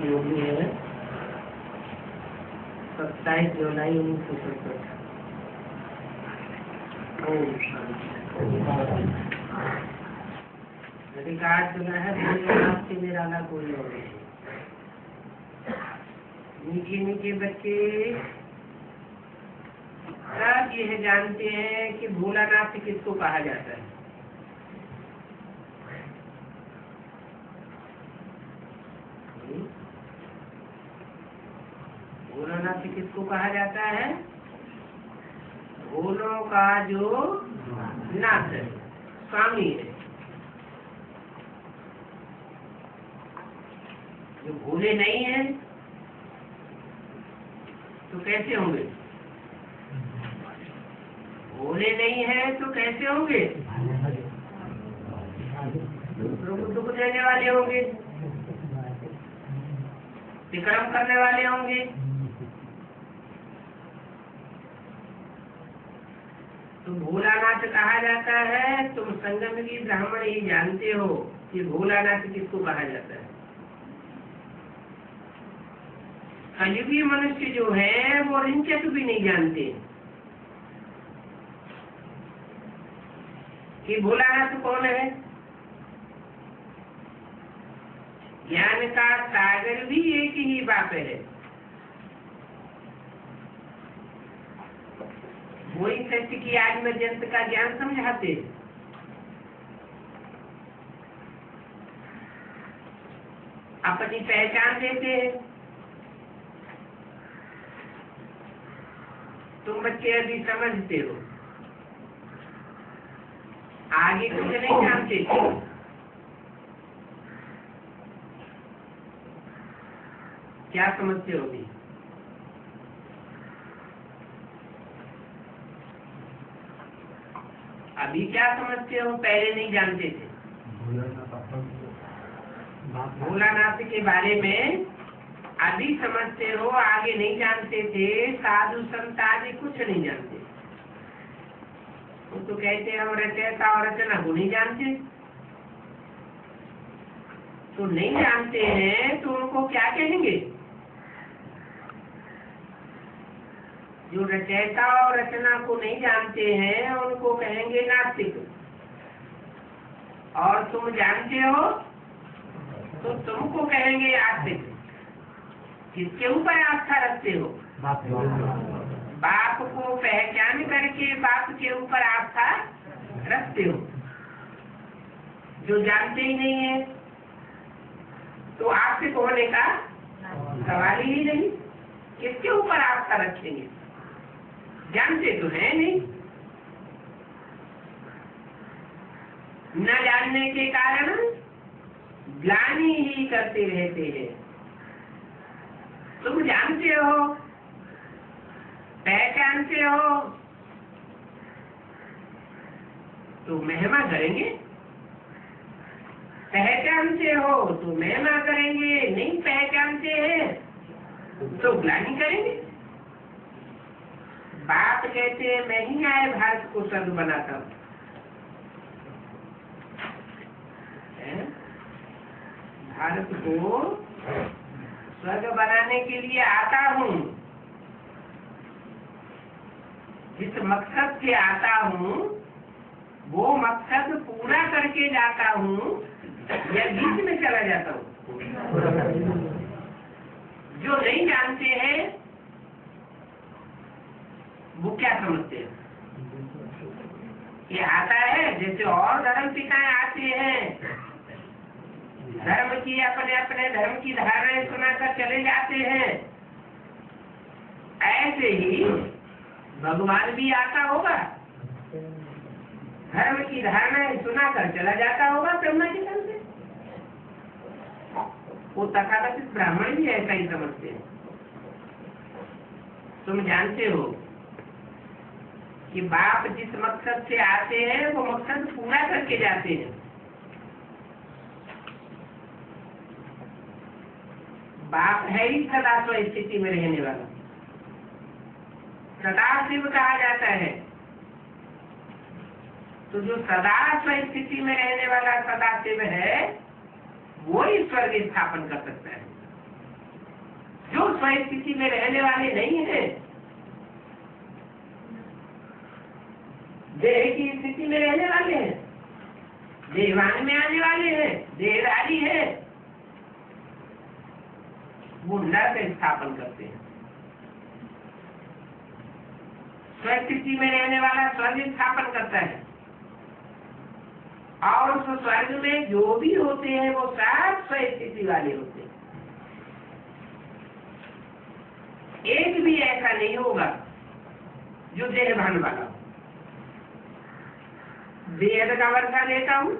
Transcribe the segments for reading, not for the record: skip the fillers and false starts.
योगी है 27 जुलाई 1967। अधिकार सुना है से निराला कोई और नहीं। मीठे मीठे बच्चे सब यह जानते हैं कि भोलानाथ किसको कहा जाता है। भोलानाथ किसको कहा जाता है? भोलों का जो नाथ है, स्वामी है। जो भोले नहीं है तो कैसे होंगे? भोले नहीं है तो कैसे होंगे? दूसरों को दुख देने वाले होंगे, विक्रम करने वाले होंगे। तो भोलानाथ कहा जाता है। तुम संगम की ब्राह्मण ही जानते हो कि भोलानाथ किसको कहा जाता है। कलयुगी मनुष्य जो है वो रिंचक भी नहीं जानते कि भोलानाथ कौन है। ज्ञान का सागर भी एक ही बात है। वही सत्य की आज में जंत का ज्ञान समझाते, अपनी पहचान देते हैं। तुम बच्चे अभी समझते हो, आगे कुछ नहीं जानते थे। क्या समझते हो अभी? अभी क्या समझते हो? पहले नहीं जानते थे। भोलानाथ के बारे में अभी समझते हो, आगे नहीं जानते थे। साधु संत आदि कुछ नहीं जानते। वो तो कहते हैं हम रचयिता और रचना को नहीं जानते। तो नहीं जानते हैं तो उनको क्या कहेंगे? जो रचयिता और रचना को नहीं जानते हैं उनको कहेंगे नास्तिक। और तुम जानते हो तो तुमको कहेंगे आस्तिक। किसके ऊपर आस्था रखते हो? बाप को पहचान करके बाप के ऊपर आस्था रखते हो। जो जानते ही नहीं है तो आस्तिक होने का सवाल ही नहीं। किसके ऊपर आस्था रखेंगे? जानते तो है नहीं। न जानने के कारण ग्लानि ही करते रहते हैं। तुम जानते हो, पहचानते हो तो महिमा करेंगे। पहचानते हो तो महिमा करेंगे, नहीं पहचानते हैं तो ग्लानि करेंगे। बाप कहते हैं मैं ही आए भारत को स्वर्ग बनाता हूँ। भारत को स्वर्ग बनाने के लिए आता हूँ। जिस मकसद से आता हूँ वो मकसद पूरा करके जाता हूँ या बीच में चला जाता हूँ। जो नहीं जानते हैं वो क्या समझते हैं? ये आता है जैसे और धर्म पिताएं आते हैं, धर्म की अपने अपने धर्म की धारणाएं सुनाकर चले जाते हैं। ऐसे ही भगवान भी आता होगा, धर्म की धारणाएं सुनाकर चला जाता होगा ब्रह्मा जी से। वो तथाकथित ब्राह्मण भी ऐसा ही समझते हैं। तुम जानते हो कि बाप जिस मकसद से आते हैं वो मकसद पूरा करके जाते हैं। बाप है ही सदा स्थिति में रहने वाला, सदा शिव कहा जाता है। तो जो सदा स्थिति में रहने वाला सदा शिव है वो ही स्वर्ग स्थापन कर सकता है। जो स्थिति में रहने वाले नहीं है, देह की स्थिति में रहने वाले हैं, देहवान में आने वाले हैं, देहधारी है, वो नरक स्थापन करते हैं। स्थिति में रहने वाला स्वर्ग स्थापन करता है, और उस स्वर्ग में जो भी होते हैं वो सब स्थिति वाले होते हैं। एक भी ऐसा नहीं होगा जो देहभान वाला हो। वेद का वर्षा देता हूं,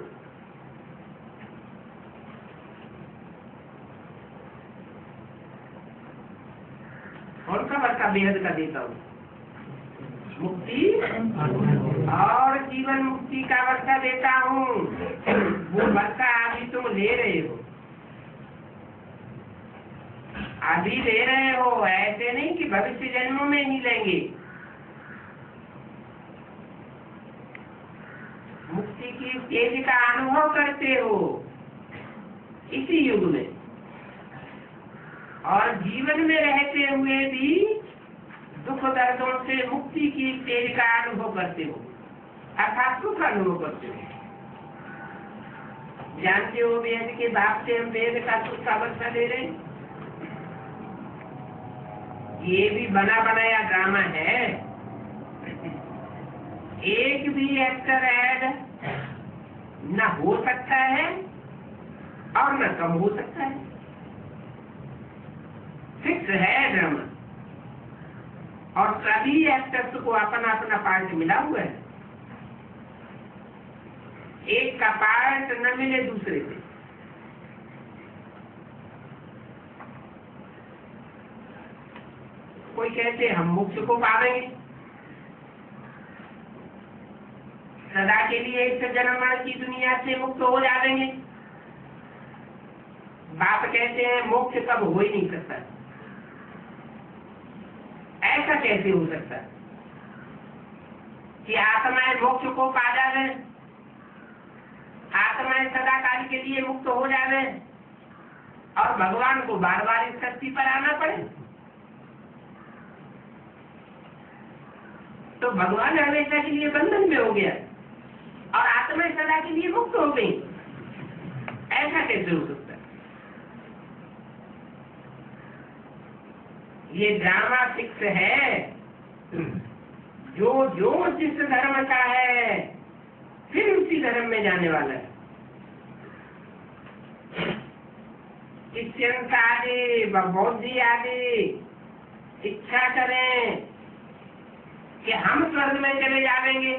कौन सा वर्षा बेहद का देता हूं? मुक्ति और जीवन मुक्ति का वर्षा देता हूँ। वो वर्षा अभी तुम ले रहे हो, अभी ले रहे हो, ऐसे नहीं कि भविष्य जन्मों में ही लेंगे। मुक्ति की तेज का अनुभव करते हो इसी युग में, और जीवन में रहते हुए भी दुख दर्दों से मुक्ति की तेज का अनुभव करते हो, अर्थात सुख अनुभव करते हो। जानते हो वेद के बाप से हम वेद का सुख का वर्षा दे रहे हैं। ये भी बना बनाया ड्रामा है। एक भी एक्टर ऐड न हो सकता है और न कम हो सकता है, फिक्स है ड्रामा। और सभी एक्टर्स को अपना अपना पार्ट मिला हुआ है। एक का पार्ट न मिले दूसरे से। कोई कहते हम मोक्ष को पावेंगे, सदा के लिए इस जन्म की दुनिया से मुक्त हो जाएंगे। बाप कहते हैं मोक्ष कब हो ही नहीं सकता। ऐसा कैसे हो सकता कि आत्माएं मोक्ष को पा जावे, आत्माएं सदा काल के लिए मुक्त हो जावे और भगवान को बार बार इस धरती पर आना पड़े? तो भगवान हमेशा के लिए बंधन में हो गया और आत्माएं सदा के लिए मुक्त हो गई। ऐसा कैसे हो सकता है? ये ड्रामा फिक्स है। जो जो जिस धर्म का है फिर उसी धर्म में जाने वाला है। क्रिश्चियन आदि बौद्धी आदि इच्छा करें कि हम स्वर्ग में चले जाएंगे,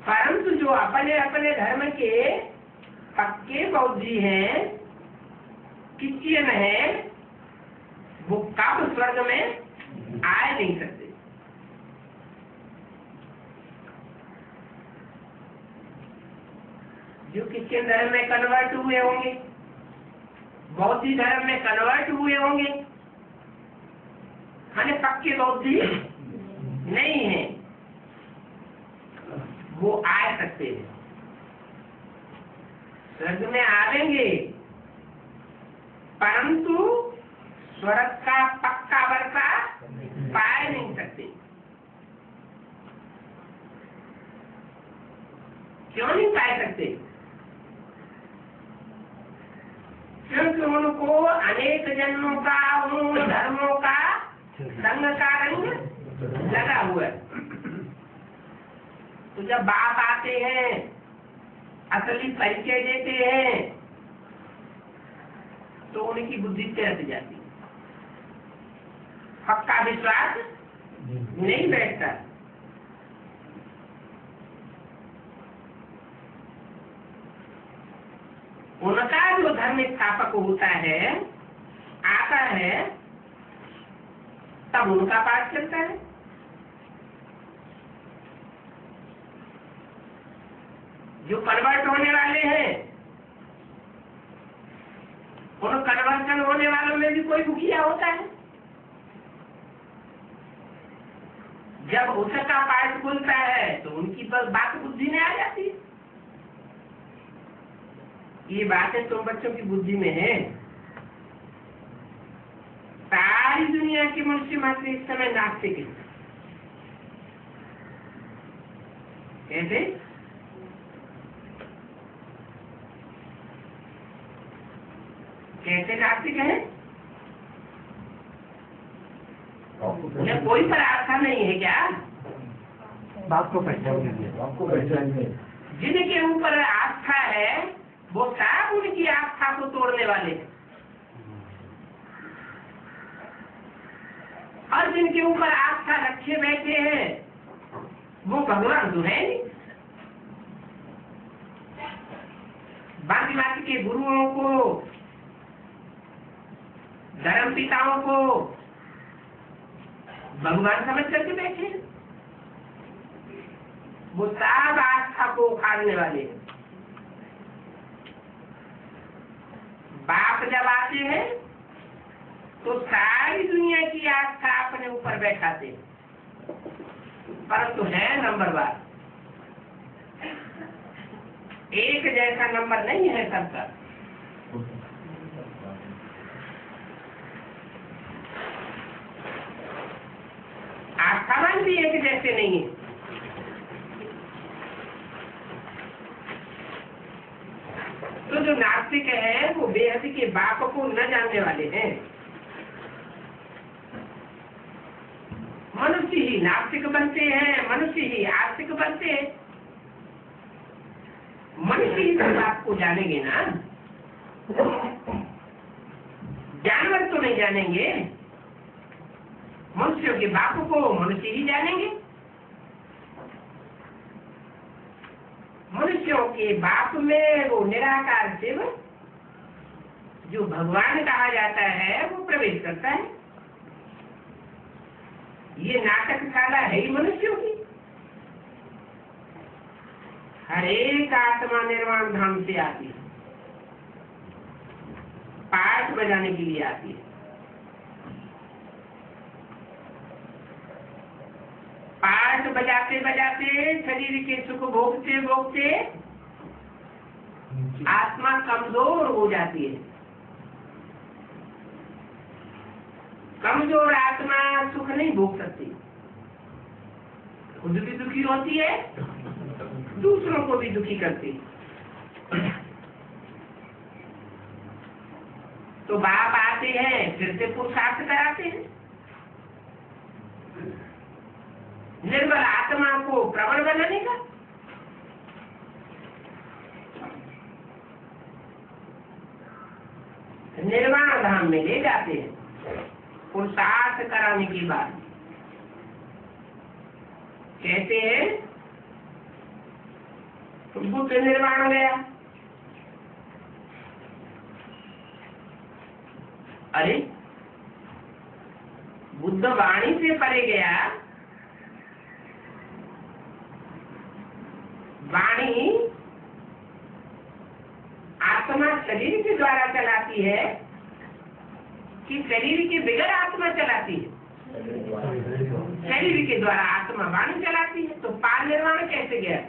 परंतु जो अपने अपने धर्म के पक्के बौद्धी हैं, क्रिश्चियन है, वो कब स्वर्ग में आ नहीं सकते। जो क्रिश्चियन धर्म में कन्वर्ट हुए होंगे, बौद्धी धर्म में कन्वर्ट हुए होंगे, माने पक्के बौद्धी नहीं है, वो आ सकते हैं, स्वर्ग में आवेंगे, परंतु स्वर्ग का पक्का वर्षा पा नहीं सकते। क्यों नहीं पा सकते? क्योंकि उनको अनेक जन्मों का उन धर्मों का संग का रंग लगा हुआ है। तो जब बाप आते हैं, असली परिचय देते हैं, तो उनकी बुद्धि तिरक जाती है, पक्का विश्वास नहीं बैठता। उनका जो धर्म स्थापक होता है, आता है, तब उनका पाठ चलता है। जो कन्वर्ट होने वाले हैं, उन कन्वर्जन होने वालों में भी कोई मुखिया होता है। जब उसका पाठ खुलता है तो उनकी बात बुद्धि में आ जाती है। ये बातें तुम बच्चों की बुद्धि में है। सारी दुनिया के मनुष्य मात्र इस समय नास्तिक है। कैसे? कैसे नास्तिक है? उन्हें कोई पर आस्था नहीं है क्या? बात को पहचानिए। जिनके ऊपर आस्था है वो सब उनकी आस्था को तोड़ने वाले हैं, और जिनके ऊपर आस्था रखे बैठे हैं वो भगवान तो है नहीं। बाकी बाकी के गुरुओं को, धर्म पिताओं को भगवान समझ करके बैठे हैं। वो सब आस्था को उखाड़ने वाले हैं। बाप जब आते हैं तो सारी दुनिया की आस्था अपने ऊपर बैठाते हैं, परंतु है नंबरवार। एक जैसा नंबर नहीं है सबका। आस्थावान भी एक जैसे नहीं है। तो जो नास्तिक है वो बेहद के बाप को न जानने वाले हैं। मनुष्य ही नास्तिक बनते हैं, मनुष्य ही आस्तिक बनते हैं। मनुष्य ही तो बाप को जानेंगे ना, जानवर तो नहीं जानेंगे। मनुष्यों के बाप को मनुष्य ही जानेंगे। मनुष्यों के बाप में वो निराकार शिव जो भगवान कहा जाता है वो प्रवेश करता है। ये नाटकशाला है ही मनुष्यों की। हर एक आत्मा निर्वाण धाम से आती है, पाठ बजाने के लिए आती है। पाठ बजाते बजाते शरीर के सुख भोगते भोगते आत्मा कमजोर हो जाती है। कमजोर आत्मा सुख नहीं भोग सकती, खुद भी दुखी होती है, दूसरों को भी दुखी करती है। तो बाप आते हैं, फिर से पुरुषार्थ कराते हैं। निर्बल आत्मा को प्रबल बनाने का। निर्वाण धाम में ले जाते हैं पुरुषार्थ कराने के बाद। कहते हैं तो बुद्ध निर्वाण गया। अरे बुद्ध वाणी से परे गया। वाणी आत्मा शरीर के द्वारा चलाती है कि शरीर के बगैर आत्मा चलाती है? शरीर के द्वारा आत्मा वाणी चलाती है। तो पार निर्वाण कैसे गया?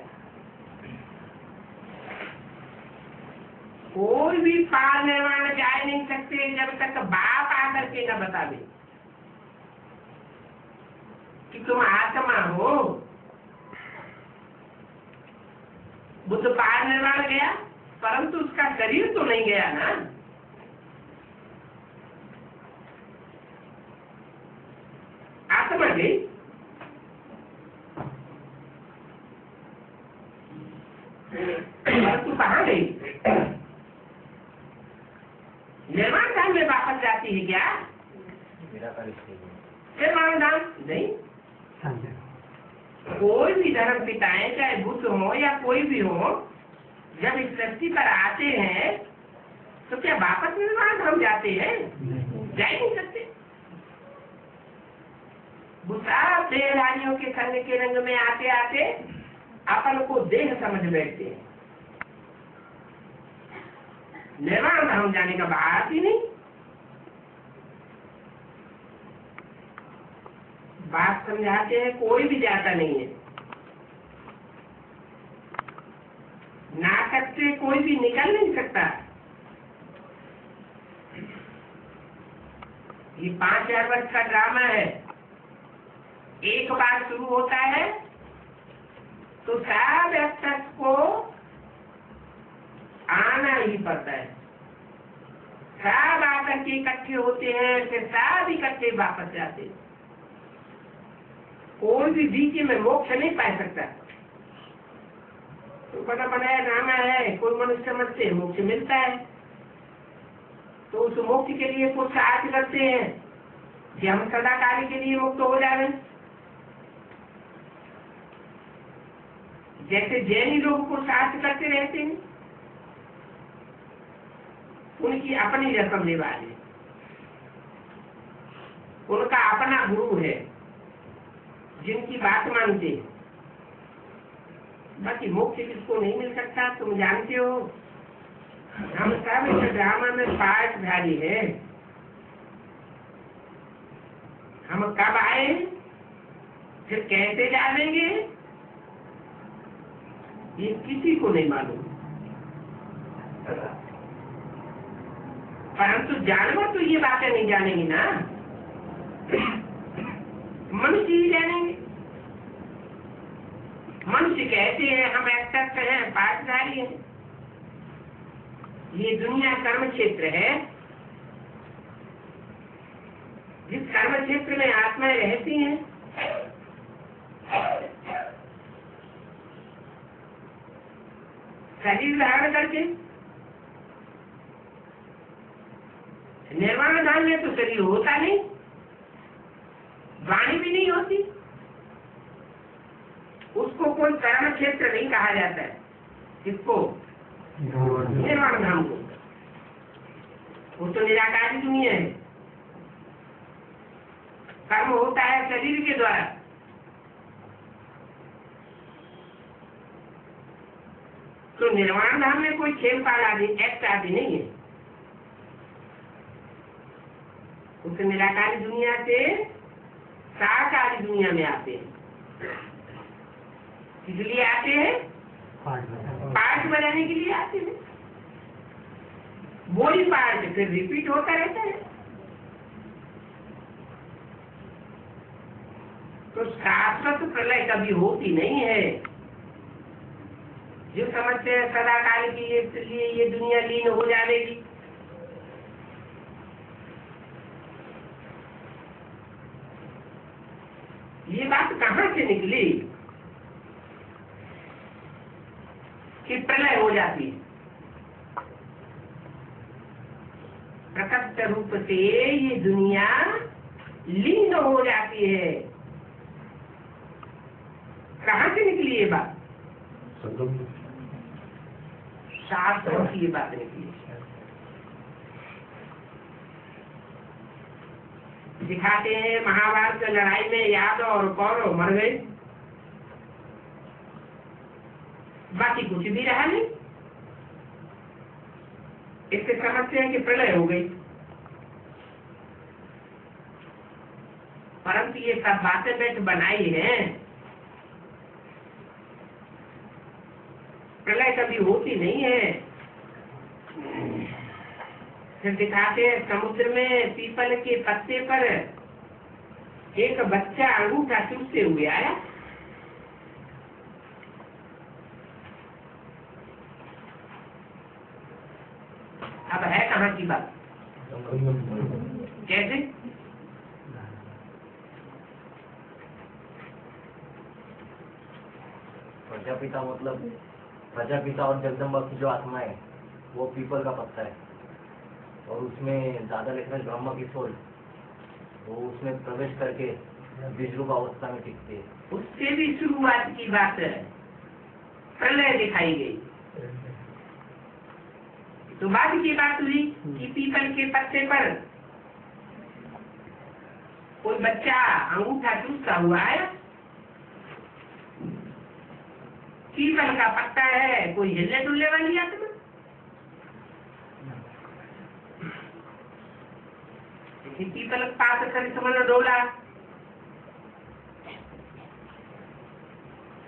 कोई भी पार निर्वाण जा नहीं सकते जब तक बाप आकर के न बता दे कि तुम आत्मा हो। बुद्ध पार निर्वाण गया, परंतु उसका शरीर तो नहीं गया ना। आत्मा गई। परंतु कहाँ गई? निर्वाण धाम में वापस जाती है क्या? निर्वाण धाम नहीं। कोई भी धर्म पिताएं, चाहे बुद्ध हो या कोई भी हो, जब इस धरती पर आते हैं जाते हैं? जा ही नहीं सकते। सब देहधारियों के संग के रंग में आते आते अपन को देह समझ बैठते हैं। निर्वाण धाम जाने का बात ही नहीं। बात समझाते हैं, कोई भी जाता नहीं है। नाटक से कोई भी निकल नहीं सकता। ये 5000 वर्ष का ड्रामा है। एक बार शुरू होता है तो सब एक्टर्स को आना ही पड़ता है। सब आकर के इकट्ठे होते हैं, फिर सब इकट्ठे वापस जाते हैं। कोई भी बीच में मोक्ष नहीं पा सकता। तो बड़ा बनाया ड्रामा है। कोई मनुष्य समझते मोक्ष मिलता है तो उस मोक्ष के लिए पुरुषार्थ करते हैं कि हम सदाकाल के लिए मुक्त हो जाए। जैसे जैनी लोग पुरुषार्थ करते रहते हैं, उनकी अपनी रस्म रिवाज है, उनका अपना गुरु है जिनकी बात मानते हैं। बाकी मोक्ष किसको नहीं मिल सकता तुम जानते हो। हम सब इस ड्रामा में पार्टधारी है। हम कब आए फिर कैसे जानेंगे ये किसी को नहीं मालूम। परंतु जानवर तो ये बातें नहीं जानेंगे ना, मनुष्य ही जानेंगे। मनुष्य कहते हैं हम एक्टर्स हैं, पाठधारी हैं। ये दुनिया कर्म क्षेत्र है। जिस कर्म क्षेत्र में आत्माएं रहती हैं, शरीर धारण करके। निर्वाण धाम में तो शरीर होता नहीं, वाणी भी नहीं होती। उसको कोई कर्म क्षेत्र नहीं कहा जाता है। किसको? निर्वाण धाम को। वो तो निराकारी दुनिया है। कर्म होता है शरीर के द्वारा। तो निर्वाण धाम में कोई खेल पाल आदि एक्ट आदि नहीं है। उस निराकारी दुनिया से साकारी दुनिया में आते हैं। इसलिए आते हैं पार्ट बनाने के लिए आते हैं। वही पार्ट फिर रिपीट होता रहता है। तो शाश्वत प्रलय कभी होती नहीं है। जो समझते हैं सदा काल की लिए ये दुनिया लीन हो जाएगी, ये बात कहां से निकली कि प्रलय हो जाती है? प्रकट रूप से ये दुनिया लीन हो जाती है। कहां से निकली ये बात? शास्त्रों की ये बात निकली। दिखाते हैं महाभारत की लड़ाई में यादव और कौरव मर गए, बाकी कुछ भी रहा नहीं। इससे समझते हैं कि प्रलय हो गई। परंतु ये सब बातें बैठ बनाई हैं। प्रलय कभी होती नहीं है। फिर दिखाते हैं समुद्र में पीपल के पत्ते पर एक बच्चा अंगूठा चूसते हुए आया। अब है कहाँ की बात? कैसे? प्रजापिता मतलब प्रजापिता और जगदम्बा की जो आत्मा है वो पीपल का पत्ता है, और उसमें ज्यादा लेकर ब्रह्मा की सोल वो उसमें प्रवेश करके बीज रूप अवस्था में टिकती है। उससे भी शुरुआत की बात है, प्रलय दिखाई गई। तो बाद की बात हुई कि पीपल के पत्ते पर कोई बच्चा अंगूठा चूसता हुआ आया। पीपल का पत्ता है, कोई हिलने डुलने वाली आत्मा? पीपल पास कर समझ डोला,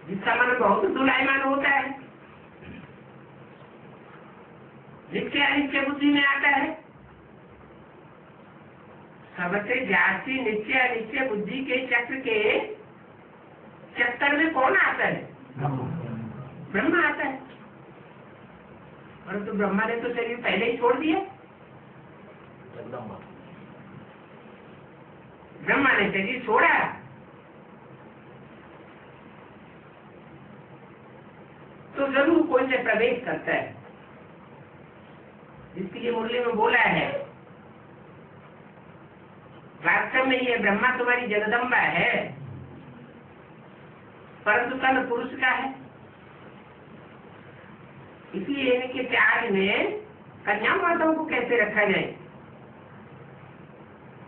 जिसका मन बहुत दुलायमान होता है, जिसके अनित्य बुद्धि में आता है। सबसे जाति नित्य अनित्य बुद्धि के चक्र के चक्कर में कौन आता है? ब्रह्मा आता है। परंतु ब्रह्मा ने तो शरीर पहले ही छोड़ दिया। ब्रह्मा ने शरीर छोड़ा, तो जरूर कोई से प्रवेश करता है। इसके लिए मुरली में बोला है, वास्तव में ये ब्रह्मा तुम्हारी जगदम्बा है, परंतु तन पुरुष का है। इसलिए इनके त्याग में कन्या माताओं को कैसे रखा जाए?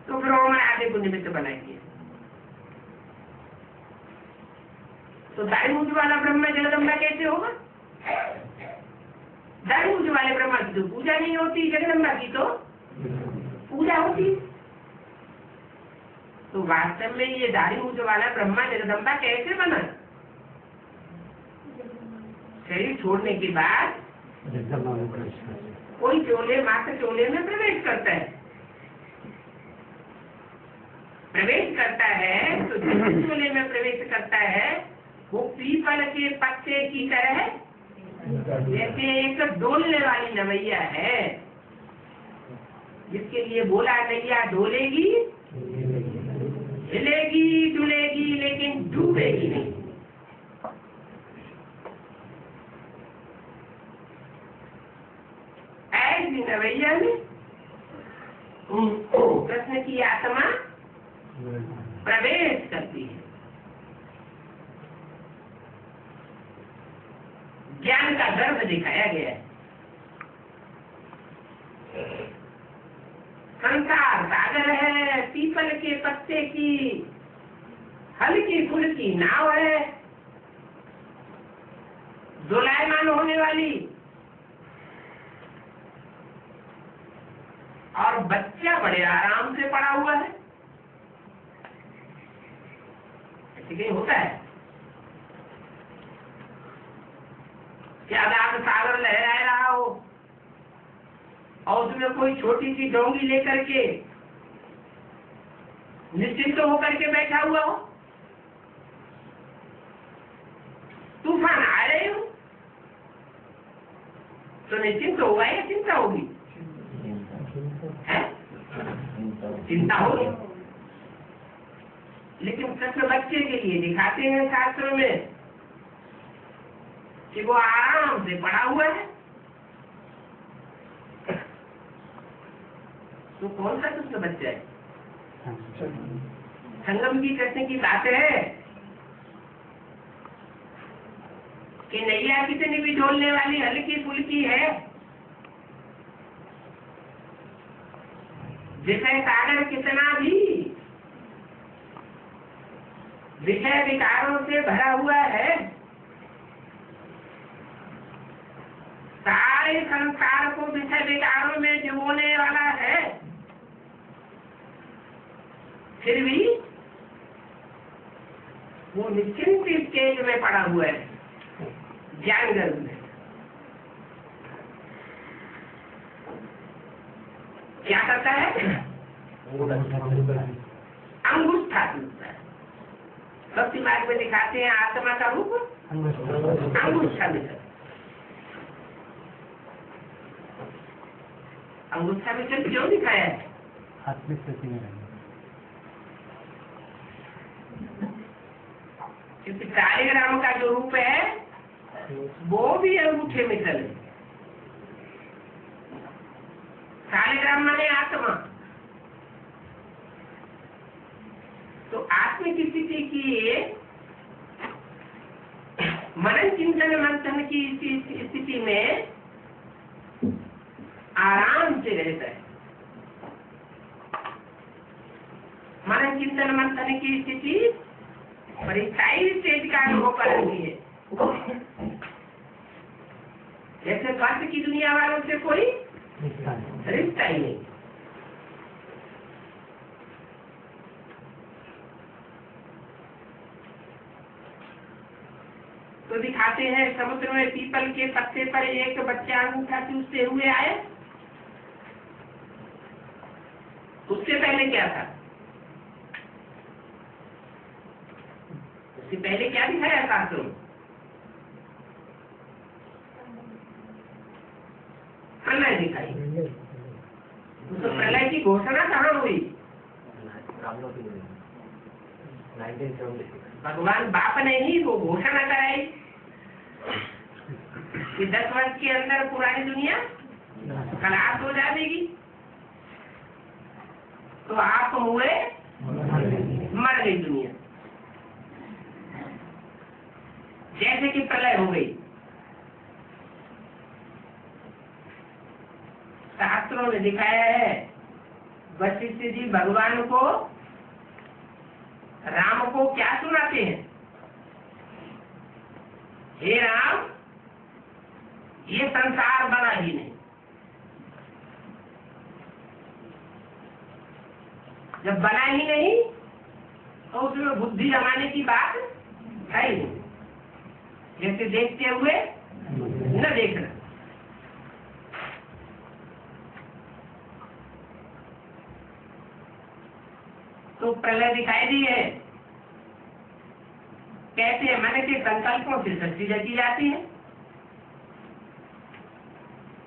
तो फिर वो आधे को निमित्त बनाएंगे। तो दाढ़ी मूछ वाला ब्रह्मा जगदम्बा कैसे होगा? दाढ़ी मूछ वाले ब्रह्मा की तो पूजा नहीं होती, जगदम्बा की तो पूजा होती। तो वास्तव में ये दाढ़ी मूछ वाला ब्रह्मा जगदम्बा कैसे बना? शरीर छोड़ने के बाद कोई चोले मात्र चोले में प्रवेश करता है। प्रवेश करता है तो जिस चोले में प्रवेश करता है वो पीपल के पत्ते की तरह जैसे एक डोलने वाली नवैया है, जिसके लिए बोला नैया डोलेगी, हिलेगी डुलेगी लेकिन डूबेगी नहीं। ऐसी नवैया में कृष्ण की आत्मा प्रवेश करती है। ज्ञान का गर्भ दिखाया गया है। संसार सागर है, पीपल के पत्ते की हल्की फुल्की नाव है, दोलायमान होने वाली, और बच्चा बड़े आराम से पड़ा हुआ है। ऐसे कहीं होता है क्या? आग सागर लहरा रहा हो और उसमें कोई छोटी सी डोंगी लेकर के निश्चिंत होकर के बैठा हुआ हो, तूफान आ रहे हो तो निश्चिंत होगा या चिंता होगी? चिंता होगी। लेकिन कृष्ण बच्चे के लिए दिखाते हैं शास्त्रों में कि वो आराम से पड़ा हुआ है। तो कौन सा कृष्ण बच्चा है? संगम की कृष्ण की बात है कि नैया कितनी भी डोलने वाली हल्की फुल्की है, विषय सागर कितना भी विषय विकारों से भरा हुआ है, सारे संसार को विषय विकारों में डुबोने वाला है, फिर भी वो निश्चिंत स्टेज में पड़ा हुआ है, ज्ञान गर्भ में। क्या करता है? अंगुष्ठा टूटता है। भक्ति मार्ग में दिखाते हैं आत्मा का रूप अंगुष्ठा विचल। अंगुष्ठा विचल क्यों दिखाया है? आत्मिक स्थिति में रहना। क्योंकि शालिग्राम का जो रूप है वो भी अंगूठे में चले। शालिग्राम माने आत्मा। तो आत्मिक स्थिति की मनन चिंतन मंथन की स्थिति में आराम से रहता है। मनन चिंतन मंथन की स्थिति परिस्थायी स्टेज का अनुभव कराती है। जैसे फर्श की दुनिया वालों से कोई रिश्ता ही नहीं। तो दिखाते हैं समुद्र में पीपल के पत्ते पर एक बच्चा अंगूठा चूसते हुए आया। उससे पहले क्या था? उससे पहले क्या दिखाया शास्त्रों में? प्रलय दिखाई। तो प्रलय की घोषणा कहाँ हुई? भगवान बाप ने ही वो घोषणा कराई कि 10 वर्ष के अंदर पुरानी दुनिया खलास हो जाएगी। तो आप हुए मर गई दुनिया, जैसे कि प्रलय हो गई। शास्त्रों ने दिखाया है, वशिष्ठ जी भगवान को, राम को क्या सुनाते हैं? हे राम, ये संसार बना ही नहीं। जब बना ही नहीं तो उसमें बुद्धि जमाने की बात है ही नहीं। जैसे देखते हुए न देखना। तो प्रलय दिखाई दी है। कहते हैं मन के संकल्पों से सृष्टि रची जाती है।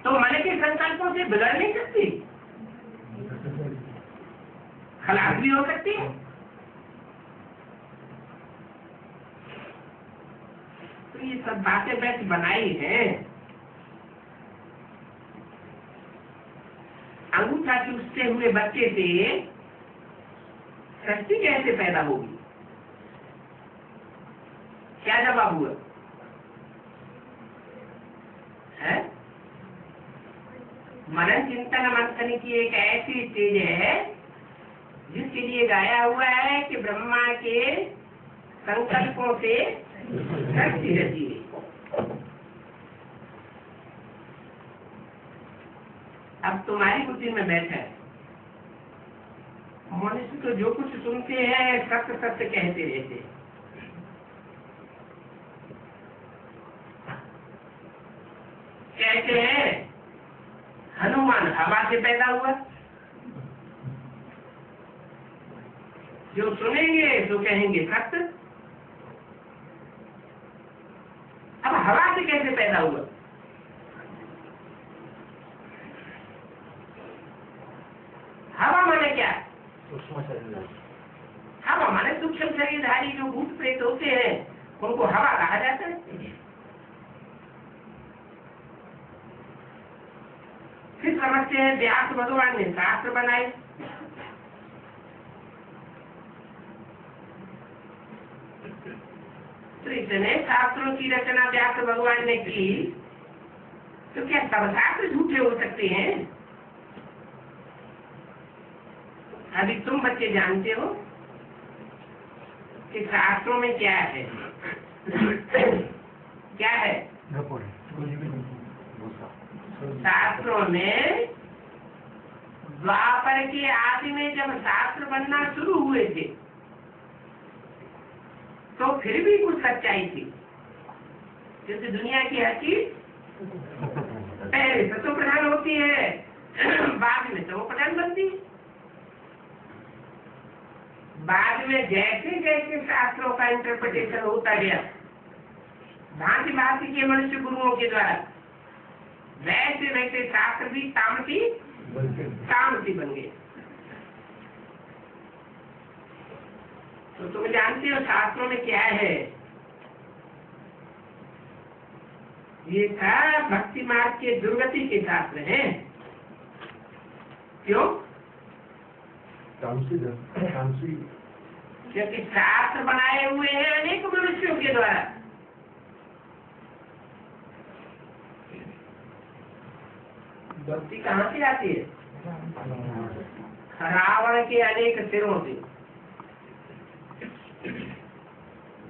तो मन के संकल्पों से बिगड़ नहीं सकती, खलास भी हो सकती है। तो ये सब बातें वैसे बनाई हैं। अंगूठा चूसते हुए बच्चे से सृष्टि कैसे पैदा होगी? क्या जवाब हुआ है? मनन चिंतन मंथन की एक ऐसी चीज है जिसके लिए गाया हुआ है कि ब्रह्मा के संकल्पों से सृष्टि रची है। अब तुम्हारी बुद्धि में बैठा है। मनुष्य तो जो कुछ सुनते हैं सत्य सत्य कहते रहते हैं। कहते हैं हनुमान हवा से पैदा हुआ। जो सुनेंगे तो कहेंगे सत्य। अब हवा से कैसे पैदा हुआ? हवा माने क्या? सूक्ष्म शरीर। हवा माने सूक्ष्म शरीरधारी जो भूत प्रेत होते हैं उनको हवा कहा जाता है। फिर समझते हैं व्यास भगवान ने शास्त्र बनाए। तो इतने शास्त्रों की रचना व्यास भगवान ने की, तो क्या सब शास्त्र झूठे हो सकते हैं? अभी तुम बच्चे जानते हो कि शास्त्रों में क्या है? क्या है? शास्त्रों में द्वापर के आदि में जब शास्त्र बनना शुरू हुए थे तो फिर भी कुछ सच्चाई थी, क्योंकि दुनिया की हर चीज पहले सतो प्रधान होती है, बाद में तो प्रधान बनती है। बाद में जैसे जैसे शास्त्रों का इंटरप्रिटेशन होता गया भांति भांति के मनुष्य गुरुओं के द्वारा, वैसे वैसे शास्त्र भी तामसी बन गए। तो तुम जानते हो शास्त्रों में क्या है? ये था भक्ति मार्ग के दुर्गति के शास्त्र हैं। क्यों? क्योंकि शास्त्र बनाए हुए हैं अनेक मनुष्यों के द्वारा। भक्ति कहाँ से आती है? रावण के अनेक सिरों से।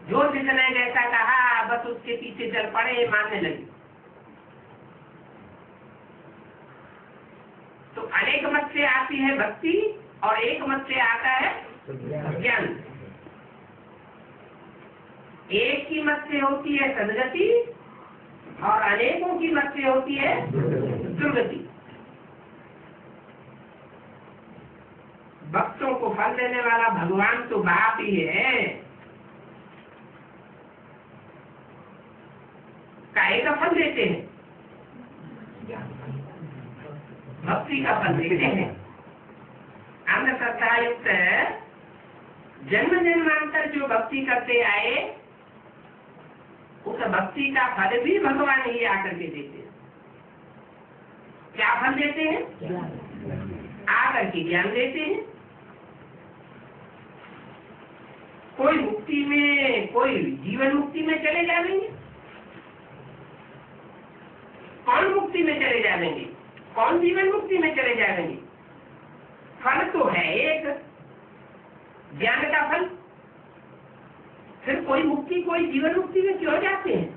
जो जिसने जैसा कहा बस उसके पीछे चल पड़े, मानने लगे। तो अनेक मत से आती है भक्ति और एक मत से आता है ज्ञान। एक की मत से होती है सदगति और अनेकों की मत से होती है दुर्गति। भक्तों को फल देने वाला भगवान तो बाप ही है। काहे का फल देते हैं? भक्ति का फल देते हैं। अंधश्रद्धा युक्त जन्म जन्मांतर जो भक्ति करते आए, उस भक्ति का फल भी भगवान ही आकर के देते हैं। क्या फल देते हैं? आकर के ज्ञान देते हैं। कोई मुक्ति में, कोई जीवन मुक्ति में चले जाएंगे। कौन मुक्ति में चले जाएंगे? कौन जीवन मुक्ति में चले जाएंगे? फल तो है एक, ज्ञान का फल। फिर कोई मुक्ति, कोई जीवन मुक्ति में क्यों जाते हैं?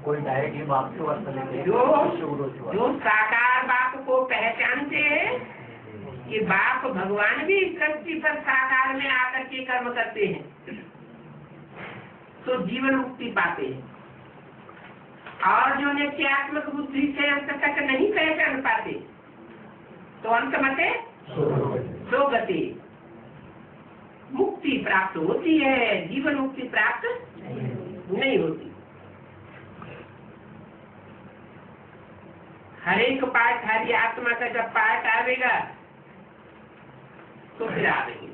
कोई डायरेक्टली बाप से वर्त लेते हैं। जो साकार बाप को पहचानते हैं कि बाप भगवान भी सृष्टि पर साकार में आकर के कर्म करते हैं, तो जीवन मुक्ति पाते हैं। और जो नित्यात्मक बुद्धि से अंत तक नहीं पहचान पाते, तो अंत मते सो गति। मुक्ति प्राप्त होती है, जीवन मुक्ति प्राप्त नहीं होती। हर एक पाठ, हरी आत्मा का जब पाठ आवेगा तो फिर आवेंगे।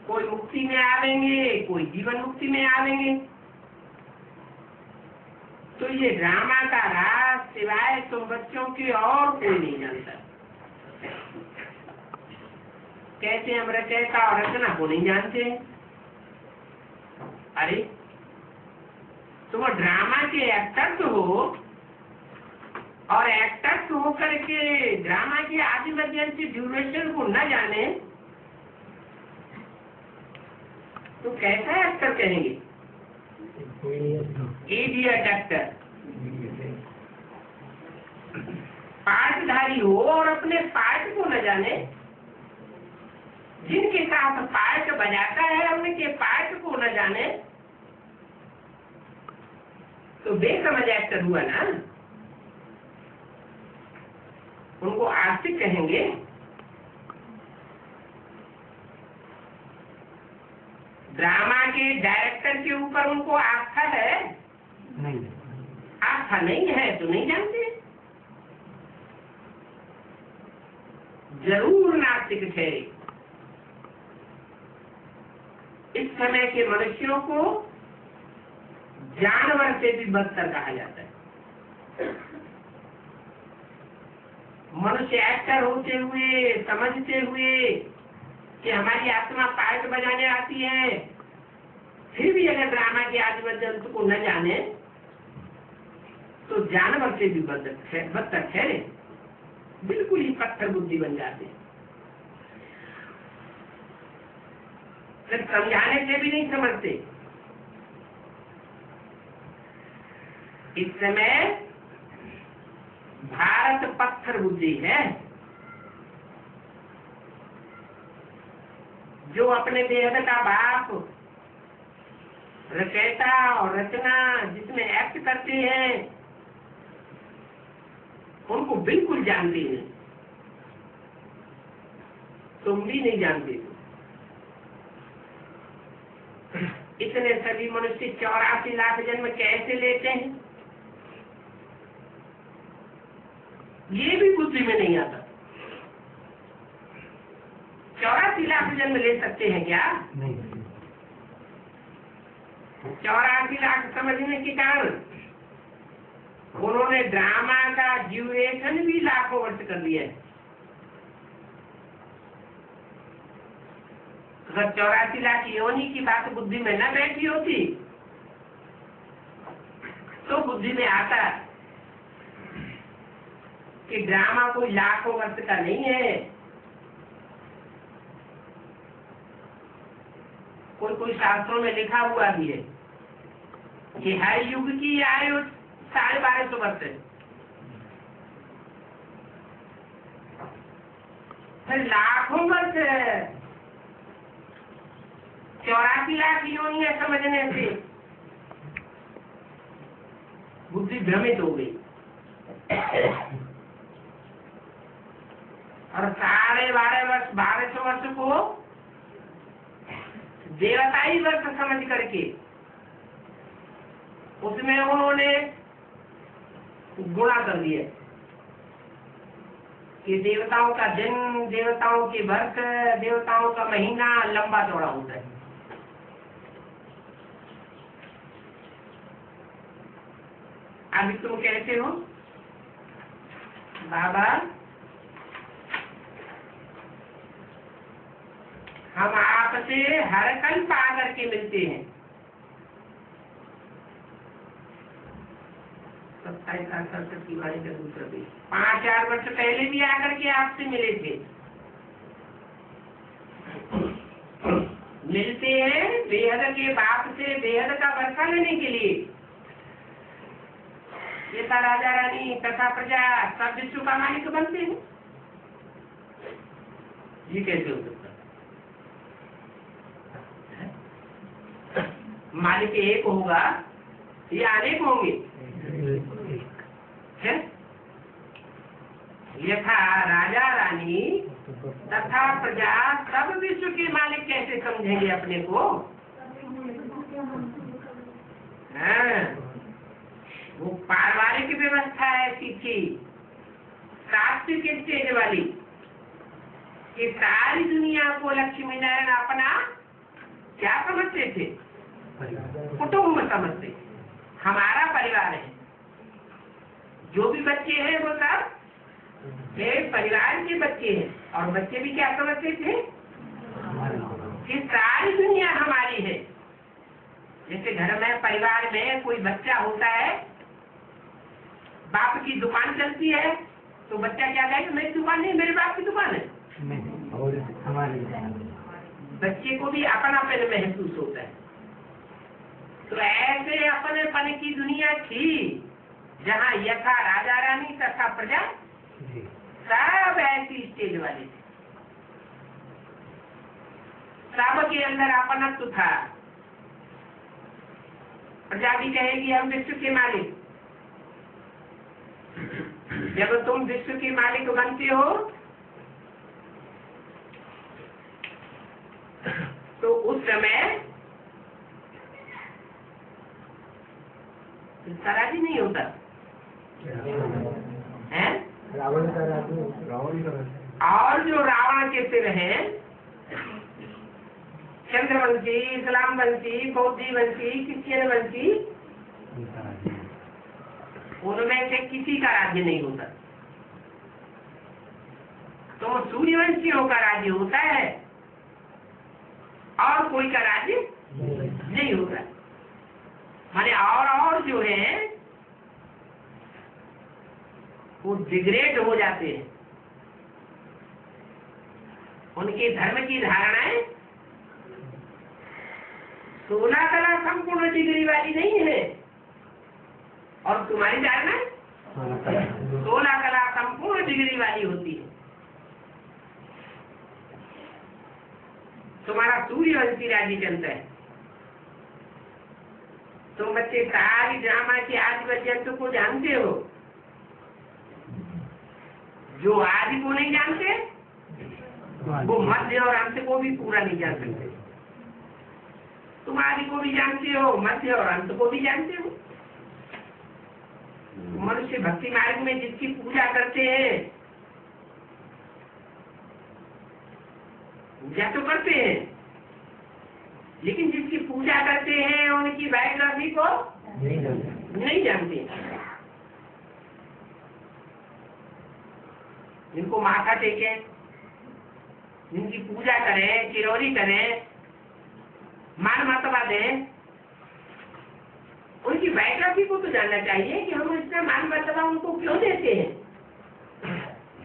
कोई मुक्ति में आवेंगे, कोई जीवन मुक्ति में आवेंगे। तो ये ड्रामा का राज सिवाय तुम बच्चों की और कोई नहीं जानता। कैसे हम रचयिता और रचना को नहीं जानते। अरे तुम ड्रामा के एक्टर्स हो, और एक्टर्स होकर के ड्रामा की आदि मध्यम की ड्यूरेशन को न जाने तो कैसा एक्टर कहेंगे? Idiot actor. पार्टधारी हो और अपने पार्ट को न जाने, जिनके साथ पार्ट बजाता है उनके पार्ट को न जाने, तो बेसमझ एक्टर हुआ ना। उनको आस्तिक कहेंगे। ड्रामा के डायरेक्टर के ऊपर उनको आस्था है? नहीं। आस्था नहीं है तो नहीं जानते। जरूर नास्तिक ठहरे। इस समय के मनुष्यों को जानवर से भी बदतर कहा जाता है। मनुष्य एक्टर होते हुए, समझते हुए कि हमारी आत्मा पार्ट बजाने आती है, फिर भी अगर ड्रामा के आदि जंतु को न जाने तो जानवर से भी बदतर ठहरे। बिल्कुल ही पत्थर बुद्धि बन जाते। फिर समझाने से भी नहीं समझते। इस समय भारत पत्थर बुद्धि है। जो अपने देह का बाप, रचयिता और रचना जिसमें एक्ट करते हैं, उनको बिल्कुल जानते नहीं। तुम भी नहीं जानते। इतने सभी मनुष्य 84 लाख जन्म कैसे लेते हैं, ये भी बुद्धि में नहीं आता। 84 लाख जन्म ले सकते हैं क्या? नहीं। 84 लाख समझने के कारण उन्होंने ड्रामा का ड्यूरेशन भी लाखों वर्ष कर दिया है। अगर 84 लाख योनि की बात बुद्धि में न बैठी होती तो बुद्धि में आता कि ड्रामा कोई लाखों वर्ष का नहीं है, कोई शास्त्रों में लिखा हुआ भी है कि हर युग की आयु 1250 वर्ष है। फिर लाखों वर्ष 84 लाख योनियां समझने से बुद्धि भ्रमित हो गई और 1250 वर्ष को देवताई वर्ष समझ करके उसमें उन्होंने गुणा कर दिया कि देवताओं का दिन, देवताओं के वर्ष, देवताओं का महीना लंबा चौड़ा होता है। अभी तुम कैसे हो बाबा? हम आपसे हर कल्प आकर के मिलते हैं। 27 की वाणी का दूसरा पेज। 5-4 वर्ष पहले भी आकर के आपसे मिले थे। मिलते हैं बेहद के बाप से बेहद का वर्षा लेने के लिए। ये राजा रानी तथा प्रजा सब विश्व का मालिक बनते हैं। ये कैसे हो सकता है? मालिक एक होगा या अनेक होंगे? है? यथा राजा रानी तथा प्रजा सब विश्व के मालिक कैसे समझेंगे अपने को? हाँ, वो पारिवारिक व्यवस्था ऐसी थी, सात्विक स्टेज वाली, कि सारी दुनिया को लक्ष्मी नारायण अपना क्या समझते थे? कुटुंब समझते। हमारा परिवार है, जो भी बच्चे हैं वो सब एक परिवार के बच्चे हैं। और बच्चे भी क्या समझते थे? कि सारी दुनिया हमारी है। जैसे घर में परिवार में कोई बच्चा होता है, बाप की दुकान चलती है तो बच्चा क्या कहेगा? मेरी दुकान नहीं, मेरे बाप की दुकान है। बच्चे को भी अपनापन महसूस होता है। तो ऐसे अपनेपन की दुनिया थी जहाँ यथा राजा रानी तथा प्रजा सब ऐसी स्टेज वाले थे। सब के अंदर अपनत्व था। प्रजा भी कहेगी हम विश्व के मालिक। जब तुम विश्व के मालिक बनते हो तो उस समय इसका राज्य नहीं होता है। रावण का राज्य, और जो रावण के सिर हैं, चंद्रवंशी, इस्लाम वंशी, बौद्धि वंशी, क्रिश्चियन वंशी, उनमें से किसी का राज्य नहीं होता। तो सूर्यवंशियों का राज्य होता है और कोई का राज्य नहीं होता। माने और जो है वो डिग्रेड हो जाते हैं। उनके धर्म की धारणाएं 16 कला संपूर्ण डिग्री वाली नहीं है और तुम्हारी धारणा 16 कला संपूर्ण डिग्री वाली होती है। तुम्हारा सूर्यवंशी राज्य चलता है। तुम बच्चे सारी ड्रामा के आदि पर्यंत को जानते हो। जो आदि को नहीं जानते वो मध्य और अंत को भी पूरा नहीं जान सकते। तुम आदि को भी जानते हो, मध्य और अंत को भी जानते हो। मनुष्य भक्ति मार्ग में जिसकी पूजा करते हैं, पूजा तो करते हैं, लेकिन जिसकी पूजा करते हैं उनकी बायोग्राफी को नहीं जानते। जिनको माथा टेके, जिनकी पूजा करें, चिरौरी करें, मान मर्तबा दें, उनकी बायोग्राफी को तो जानना चाहिए कि हम इतना मान मर्तबा उनको क्यों देते हैं,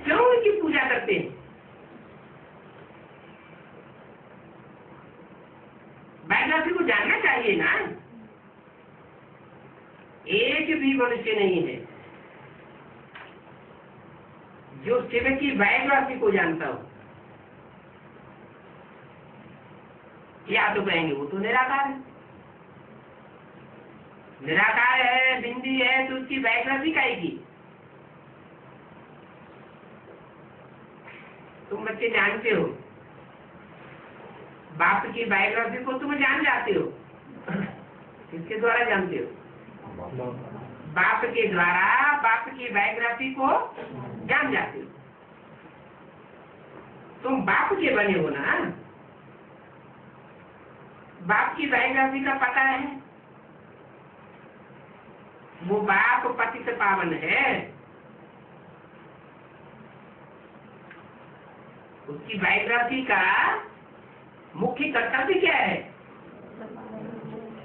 क्यों उनकी पूजा करते हैं। बायोग्राफी को जानना चाहिए ना। एक भी मनुष्य नहीं है जो शिव की बायोग्राफी को जानता हो। या तो कहेंगे वो तो निराकार है, निराकार है, बिंदी है, तो उसकी बायोग्राफी काहे की। तुम बच्चे जानते हो, बाप की बायोग्राफी को तुम जान जाते हो। किसके द्वारा जानते हो? बाप के द्वारा बाप की बायोग्राफी को जान जाते हो। तुम बाप के बने हो ना, बाप की बायोग्राफी का पता है। वो बाप पतित पावन है, उसकी बायोग्राफी का मुख्य कर्तव्य क्या है?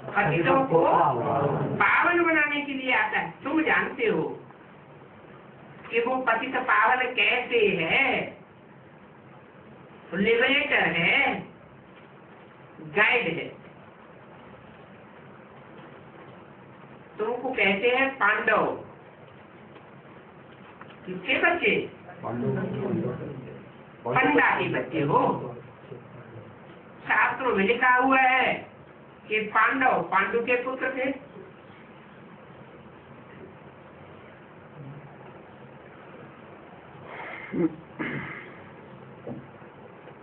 पतितों को पावन बनाने के लिए आता है। तुम जानते हो कि वो पतित पावन कैसे है? लिबरेटर है, गाइड है। तुमको कहते हैं पांडव। किसके बच्चे? पंडा के बच्चे हो। शास्त्रों में लिखा हुआ है कि पांडव पांडु के पुत्र थे।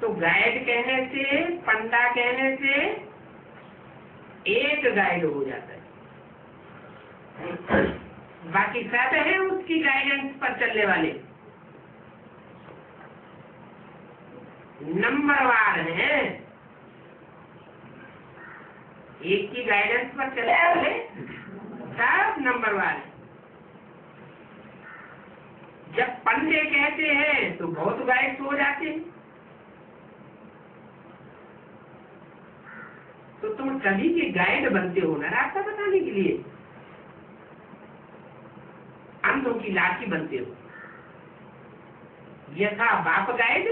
तो गाइड कहने से, पंडा कहने से एक गाइड हो जाता है, बाकी सब है उसकी गाइडेंस पर चलने वाले, नंबरवार है। एक की गाइडेंस पर चलने वाले सब नंबरवार है। जब पंडे कहते हैं तो बहुत गाइड हो जाते हैं। तो तुम सभी के गाइड बनते हो ना, रास्ता बताने के लिए। अंधों की लाठी बनते हो। यथा बाप गाइड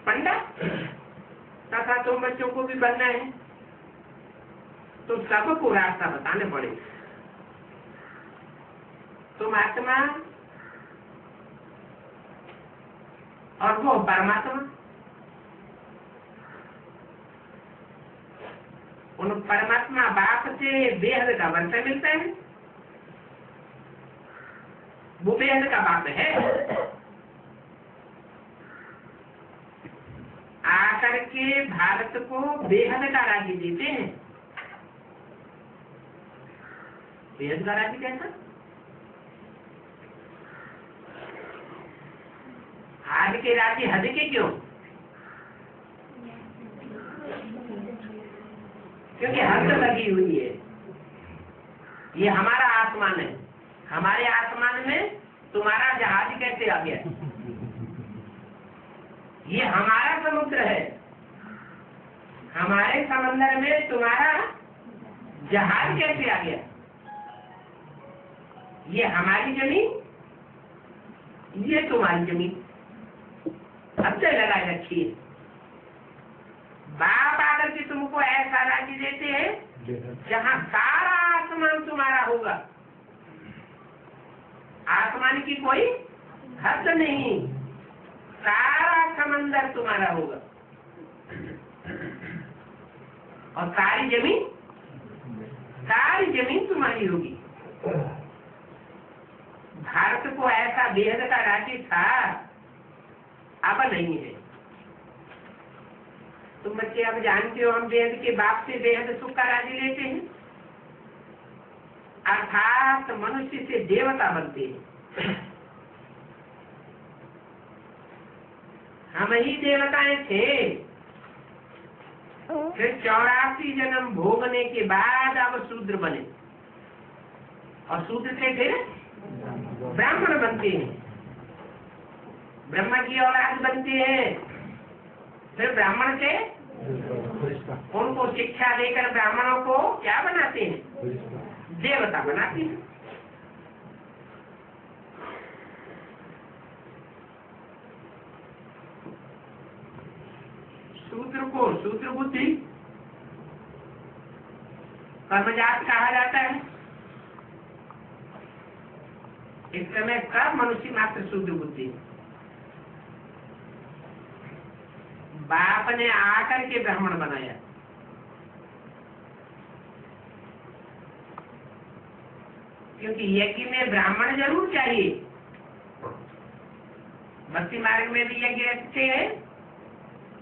पंडा, तथा तुम बच्चों को भी बनना है, तो सबको रास्ता बताने पड़ेगा। तुम आत्मा और वो परमात्मा, उन परमात्मा बाप से बेहद का वर्षा मिलता है। वो बेहद का बाप है। आकर के भारत को बेहद का राज्य देते हैं। बेहद का राज्य कैसा? आज के राज्य हद के क्यों? क्योंकि हद लगी हुई है। ये हमारा आसमान है, हमारे आसमान में तुम्हारा जहाज कैसे आ गया? ये हमारा समुद्र है, हमारे समंदर में तुम्हारा जहाज कैसे आ गया? ये हमारी जमीन, ये तुम्हारी जमीन अब से लगाए रखी है। बाप आकर के तुमको ऐसा राज्य देते हैं जहाँ सारा आसमान तुम्हारा होगा। आसमान की कोई हद नहीं, सारा समंदर तुम्हारा होगा और सारी जमीन तुम्हारी होगी। भारत को ऐसा बेहद का राज्य था, अब नहीं है। तुम बच्चे अब जानते हो, हम बेहद के बाप से बेहद सुख का राज्य लेते हैं, अर्थात मनुष्य से देवता बनते हैं। हम ही देवताएं थे, फिर 84 जन्म भोगने के बाद अब शूद्र बने, और शूद्र से फिर ब्राह्मण बनते हैं, ब्रह्मा की औलाद बनते हैं, फिर ब्राह्मण के उनको शिक्षा देकर ब्राह्मणों को क्या बनाते हैं? देवता बनाते हैं। शूद्र को शूद्र बुद्धि कर्मजात कहा जाता है। इस समय कब मनुष्य मात्र शूद्र बुद्धि? बाप ने आकर के ब्राह्मण बनाया। क्योंकि यज्ञ में ब्राह्मण जरूर चाहिए। भक्ति मार्ग में भी यज्ञ रखते हैं